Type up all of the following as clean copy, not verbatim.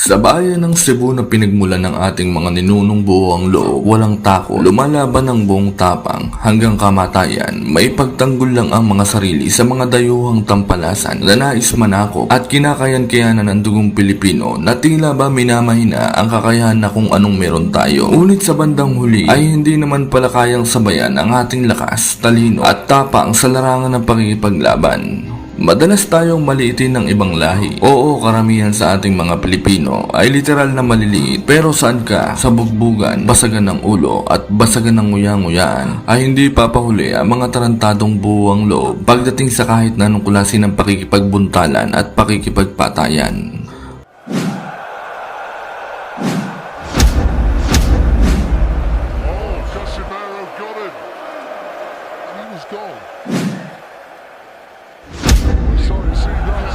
Sa bayan ng Cebu na pinagmulan ng ating mga ninunong buo ang loob, walang tako, lumalaban ng buong tapang hanggang kamatayan, may pagtanggol lang ang mga sarili sa mga dayuhang tampalasan na nais manakop at kinakayan-kayanan ng dugong Pilipino na tila ba minamahina ang kakayahan na kung anong meron tayo. Ngunit sa bandang huli ay hindi naman pala kayang sabayan ang ating lakas, talino at tapang sa larangan ng pakikipaglaban. Madalas tayong maliitin ng ibang lahi. Oo, karamihan sa ating mga Pilipino ay literal na maliliit. Pero saan ka? Sa bugbugan, basagan ng ulo at basagan ng nguya-nguyaan ay hindi papahuli ang mga tarantadong buwang loob pagdating sa kahit na anong klase ng pakikipagbuntalan at pakikipagpatayan. Casimiro got him. He was gone. Sorry, see that?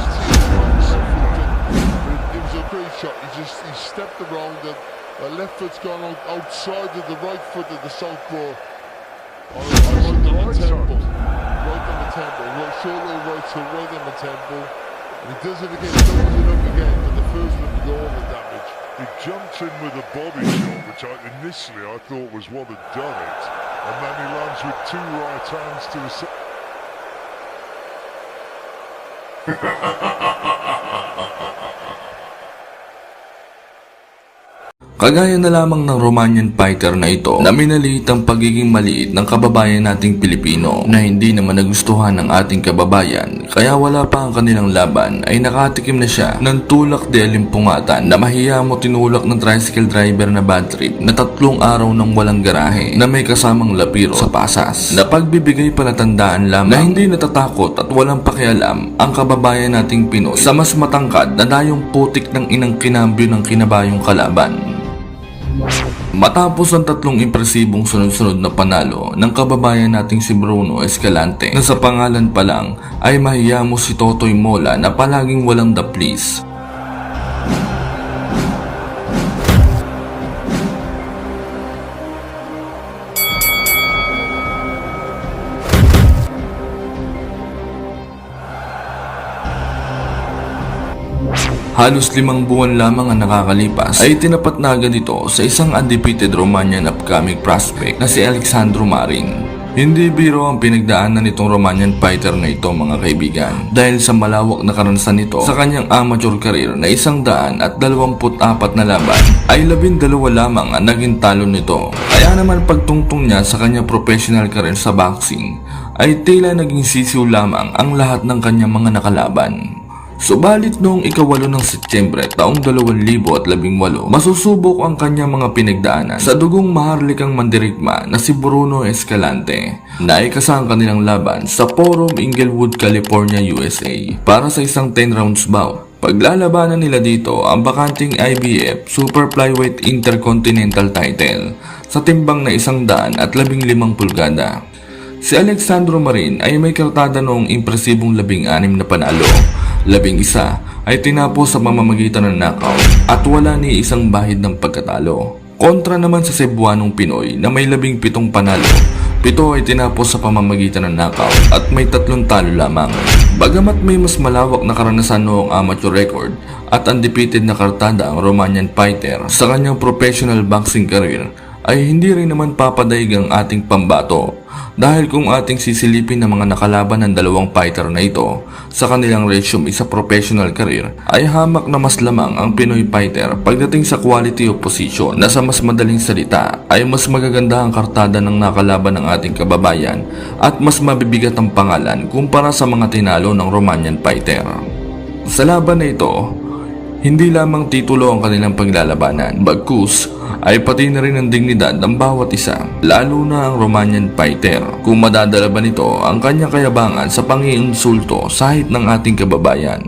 It was a great shot. He stepped around and the left foot's gone outside of the right foot of the southpaw. Right on the temple. Right on the temple. Right shoulder, right foot, right on the temple. And he does it again, doubles it up again, but the first one did all the damage. He jumped in with a body shot, which initially I thought was what had done it. And then he lands with two right hands to the side. Kagaya na lamang ng Romanian fighter na ito na minaliit ang pagiging maliit ng kababayan nating Pilipino na hindi naman nagustuhan ng ating kababayan kaya wala pa ang kanilang laban ay nakatikim na siya ng tulak de alimpungatan na mahiya mo tinulak ng tricycle driver na bad trip na 3 araw ng walang garahe na may kasamang lapiro sa pasas na pagbibigay palatandaan lamang na hindi natatakot at walang pakialam ang kababayan nating Pinoy sa mas matangkad na dayong putik ng inang kinambyo ng kinabayong kalaban. Matapos ang 3 impresibong sunod-sunod na panalo ng kababayan nating si Bruno Escalante na sa pangalan pa lang ay mahiya mo si Totoy Mola na palaging walang the please. Halos 5 buwan lamang ang nakakalipas ay tinapat na agad ito sa isang undefeated Romanian upcoming prospect na si Alexandro Marin. Hindi biro ang pinagdaanan nitong Romanian fighter na ito mga kaibigan dahil sa malawak na karanasan nito sa kanyang amateur career na 124 na laban ay 12 lamang ang naging talo nito. Kaya naman pagtungtong niya sa kanyang professional career sa boxing ay tila naging sisiw lamang ang lahat ng kanyang mga nakalaban. Subalit noong ika-8 ng Setyembre taong 2018, masusubok ang kanyang mga pinagdaanan sa dugong maharlikang mandirigma na si Bruno Escalante na ikasa ang kanilang laban sa Forum Inglewood, California, USA para sa isang 10 rounds bout. Paglalabanan nila dito ang bakanting IBF Super Flyweight Intercontinental title sa timbang na 115 pulgada. Si Alexandro Marin ay may kartada noong impresibong 16 na panalo. 11 ay tinapos sa pamamagitan ng knockout at wala ni isang bahid ng pagkatalo. Kontra naman sa Cebuanong Pinoy na may 17 panalo, 7 ay tinapos sa pamamagitan ng knockout at may 3 talo lamang. Bagamat may mas malawak na karanasan noong amateur record at undefeated na kartada ang Romanian fighter sa kanyang professional boxing career, ay hindi rin naman papadaig ang ating pambato. Dahil kung ating sisilipin ng mga nakalaban ng 2 fighter na ito sa kanilang resume sa professional career ay hamak na mas lamang ang Pinoy fighter pagdating sa quality of position na sa mas madaling salita ay mas magaganda ang kartada ng nakalaban ng ating kababayan at mas mabibigat ang pangalan kumpara sa mga tinalo ng Romanian fighter. Sa laban na ito, hindi lamang titulo ang kanilang paglalabanan, bagkus ay pati na rin ang dignidad ng bawat isa, lalo na ang Romanian fighter kung madadala ba nito ang kanyang kayabangan sa pangiinsulto sa hit ng ating kababayan.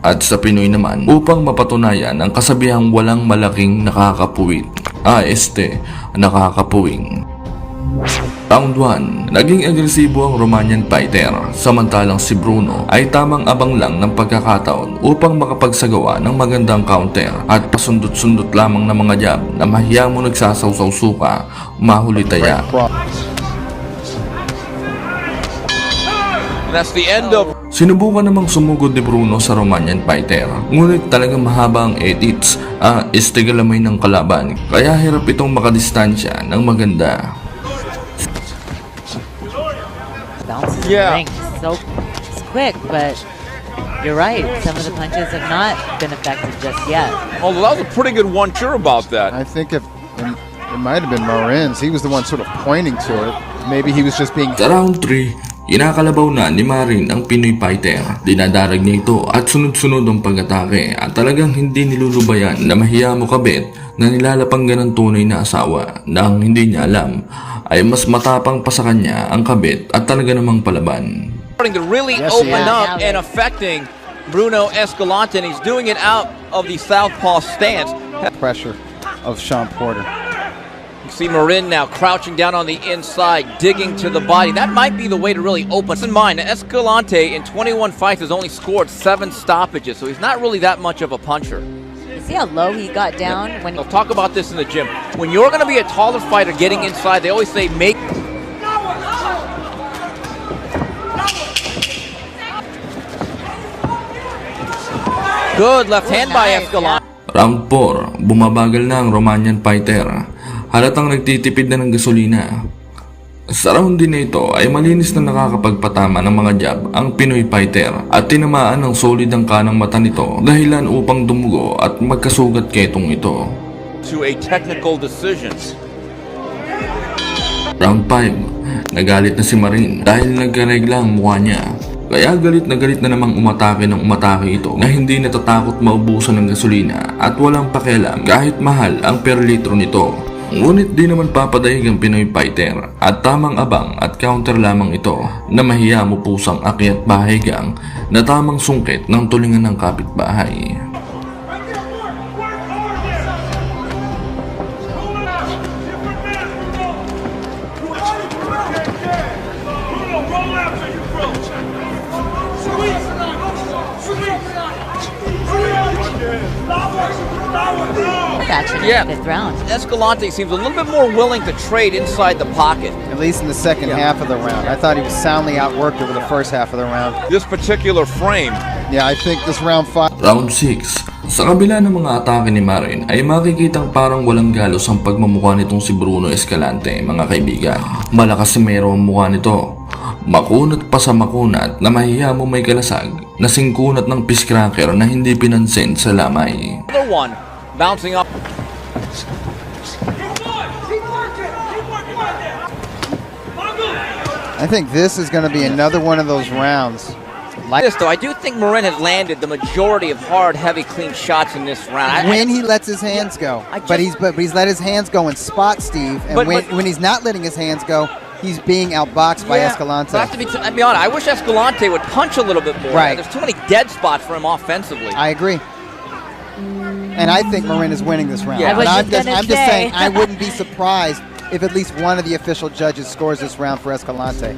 At sa Pinoy naman upang mapatunayan ang kasabihang walang malaking nakakapuwit, nakakapuwing. Round 1, naging agresibo ang Romanian fighter, samantalang si Bruno ay tamang abang lang ng pagkakataon upang makapagsagawa ng magandang counter at pasundot-sundot lamang ng mga jab na mahiya mo nagsasawsaw suka, mahuli taya. that's the end of... Sinubukan namang sumugod ni Bruno sa Romanian fighter. Ngunit talagang mahaba ang edits, istigalamay ng kalaban. Kaya hirap itong makadistansya ng maganda. Bounces in Yeah. the ring so it's quick, but you're right. Some of the punches have not been effective just yet. Although that was a pretty good one, sure about that. I think it might have been Marin's. He was the one sort of pointing to it. Maybe he was just being... Sa round 3, inakalabaw na ni Marin ang Pinoy fighter. Dinadarag niya ito at sunod-sunod ang pag-atake at talagang hindi nilulubayan na mahiyamo kabit na nilalapanggan ng tunay na asawa na ang hindi niya alam ay mas matapang pa sa kanya ang kabit at talaga namang palaban. Starting to really Yes, open yeah. up and affecting Bruno Escalante, and he's doing it out of the southpaw stance. pressure of Sean Porter. You see Marin now crouching down on the inside, digging to the body. That might be the way to really open. Keep in mind, Escalante in 21 fights has only scored 7 stoppages, so he's not really that much of a puncher. You see how low he got down when he I'll talk about this in the gym. When you're going to be a taller fighter getting inside, they always say make... Good left hand by nice, Escalante. Round 4, bumabagal na ang Romanian fighter. Halatang nagtitipid na ng gasolina. Sa round din na ito ay malinis na nakakapagpatama ng mga jab ang Pinoy fighter at tinamaan ng solid ang kanang mata nito dahilan upang dumugo at magkasugat ketong ito. To a technical decision. Round 5, nagalit na si Marin dahil nagkaregla ang mukha niya. Kaya galit na namang umatake ng umatake ito na hindi natatakot maubusan ng gasolina at walang pakialam kahit mahal ang per litro nito. Ngunit di naman papadaig ang Pinoy fighter at tamang abang at counter lamang ito na mahiya mo pusang akyat bahay gang na tamang sungkit ng tulingan ng kapitbahay. action in Yeah. the 5th round. Escalante seems a little bit more willing to trade inside the pocket. At least in the second half of the round. I thought he was soundly outworked over the first half of the round. This particular frame. Yeah, I think this round 5. Round 6. Sa kabila ng mga atake ni Marin ay makikitang parang walang galos ang pagmamukha nitong si Bruno Escalante, mga kaibigan. Malakas si Mero ang mukha nito. Makunat pa sa makunat na mahiya mo may kalasag na singkunat ng piscracker na hindi pinansin sa lamay. Another one bouncing up. I think this is going to be another one of those rounds. Like This though, I do think Marin has landed the majority of hard, heavy, clean shots in this round. when he lets his hands go. I But just- he's let his hands go and spot Steve. And But- when he's not letting his hands go, he's being outboxed by Escalante. But I have to be honest, I wish Escalante would punch a little bit more. Right. There's too many dead spots for him offensively. I agree. And I think Marin is winning this round. Yeah. I But was I'm just gonna I'm just say. saying, I wouldn't be surprised if at least one of the official judges scores this round for Escalante.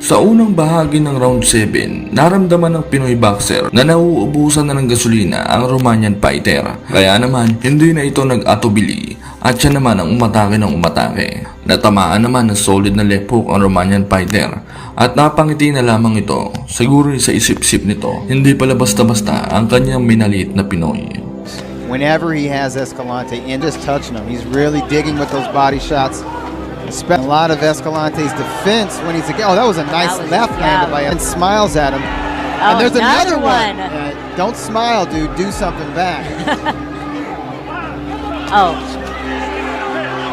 Sa unang bahagi ng round 7, naramdaman ng Pinoy boxer na nauubusan na ng gasolina ang Romanian fighter. Kaya naman, hindi na ito nag-atubili at siya naman ang umatake ng umatake. Natamaan naman ng solid na left hook ang Romanian fighter at napangiti na lamang ito. Siguro sa isip-isip nito, hindi pala basta-basta ang kanyang minaliit na Pinoy. Whenever he has Escalante in, just touching him, he's really digging with those body shots. A lot of Escalante's defense when he's again. Oh, that was a nice That was- left landed by him. And smiles at him. Oh, and there's another one. one. Don't smile, dude. Do something back. Oh,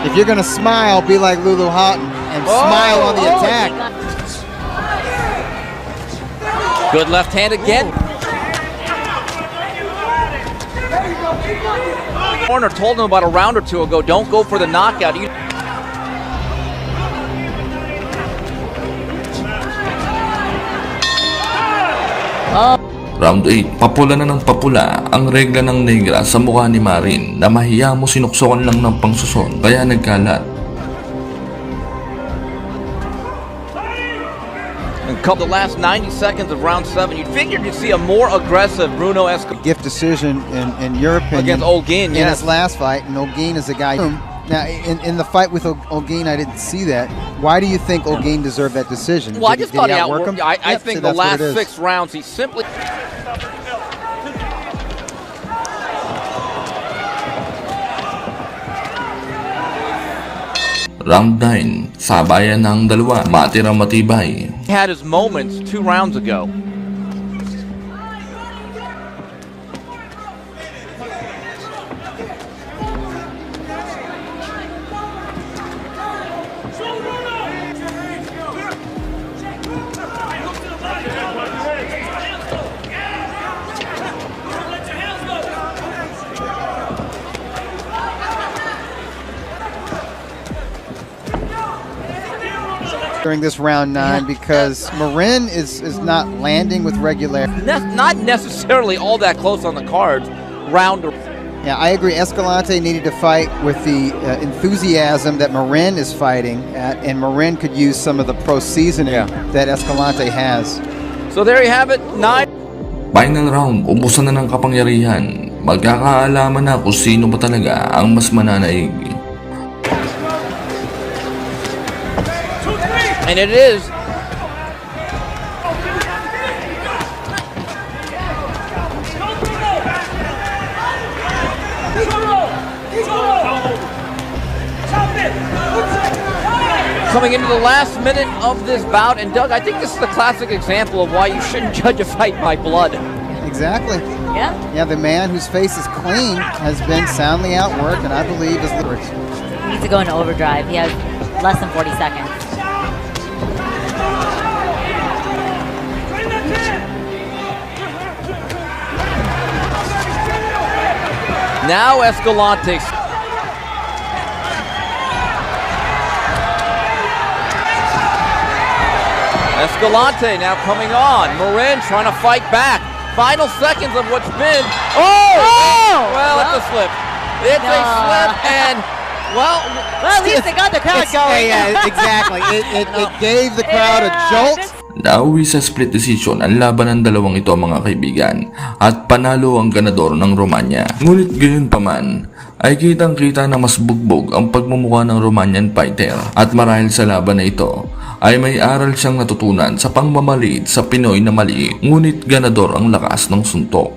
If you're gonna smile, be like Lulu Houghton and smile on the attack. Good left hand again. Corner told him about a round or two ago, don't go for the knockout. Round 8, papula na ng papula ang regla ng negra sa mukha ni Marin na mahiya mo sinuksokan lang ng pangsuson kaya nagkalat. And couple the last 90 seconds of round 7, you'd figured you'd see a more aggressive Bruno Escalante Gift decision in your opinion against Olguin, in yes. his last fight, and Olguin is a guy. Now, in the fight with Olguin, I didn't see that. Why do you think Olguin deserved that decision? Well, I Did just thought he outwork outworked. him? I Yep, think so the that's what last it is. 6 rounds, he simply. Round 9, sabayan ng dalawa, matirang matibay. had his moments 2 rounds ago. During this round 9 because Marin is not landing with regularity. Not necessarily all that close on the cards. Round. Yeah, I agree. Escalante needed to fight with the enthusiasm that Marin is fighting at, and Marin could use some of the pro seasoning that Escalante has. So there you have it. 9. Final round, ubusan na ng kapangyarihan. Magkakaalaman na kung sino ba talaga ang mas mananaig. And it is. Coming into the last minute of this bout, and Doug, I think this is the classic example of why you shouldn't judge a fight by blood. Exactly. Yeah. Yeah, the man whose face is clean has been soundly outworked, and I believe is lyrics. He needs to go into overdrive. He has less than 40 seconds. Now Escalante. Escalante now coming on. Marin trying to fight back. Final seconds of what's been. Well, it's a slip. It's a slip, and well, Well, at least they got the crowd going. Yeah, exactly. It gave the crowd a jolt. Nauwi sa split decision ang laban ng dalawang ito mga kaibigan at panalo ang ganador ng Romanya. Ngunit gayon pa man ay kitang-kita na mas bugbog ang pagmumukha ng Romanian fighter at marahil sa laban na ito ay may aral siyang natutunan sa pangmamaliit sa Pinoy na maliit ngunit ganador ang lakas ng suntok.